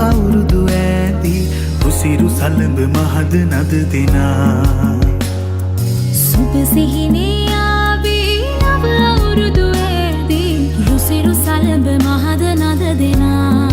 අවුරුදු ඈදී උසිරු සලඹ මහද නද දෙනා සුබ සිහිනේ ආවේ නව අවුරුදු ඈදී උසිරු සලඹ මහද නද දෙනා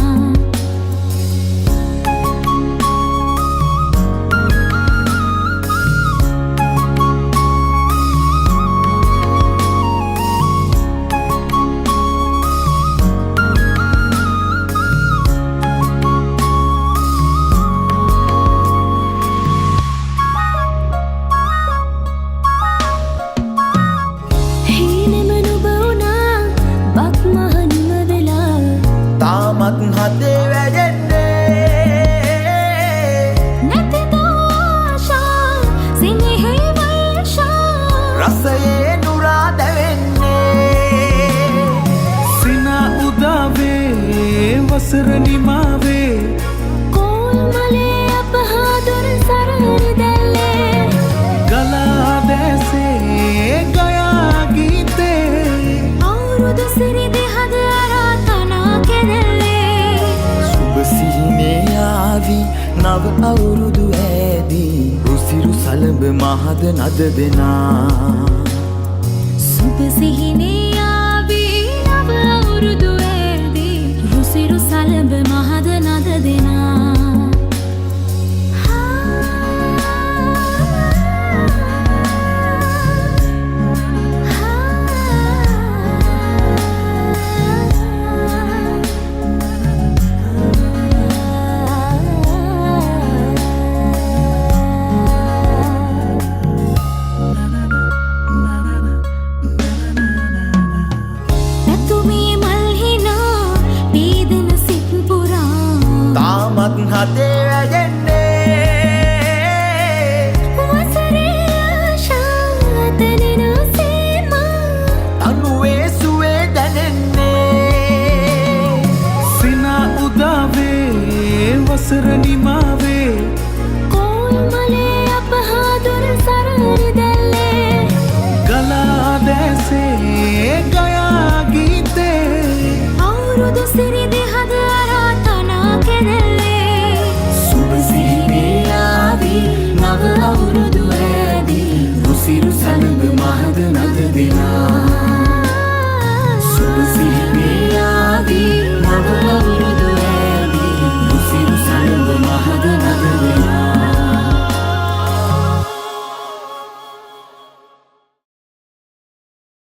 තාමත් හදේ වැඩෙන්නේ නැතිද ආශා සිනහේ වර්ෂා රසයේ නුරා දැවෙන්නේ සිනා උදාවේ වසර නිමාවේ කෝල්මලේ අපහා දොර සරහරි දැල්ලේ ගලා දැසේ ගයා ගීතේ අවුරුදු සිරිදි හද නව අවුරුදු ඈදී උසිරු සලඹ මහද නද දෙනා සුබ සිහිනේ ආවේ නව අවුරුදු ඈදී උසිරු සලඹ මහද නද දෙනා හදේ වැඩෙන්නේ වසරේ ආශා තනෙන සීමා අනුවේ සුවේ දැනෙන්නේ සිනා උදාවේ වසර නිමාවේ කෝල්මලේ අපහා දොර සරහරි දැල්ලේ ගලා දැසේ ගයා ගීතේ අවුරුදු සිරිදි හද අරාතනා කෙරෙල්ලේ නව අවුරුදු ඈදී උසිරු සලඹ මහද නද දෙනා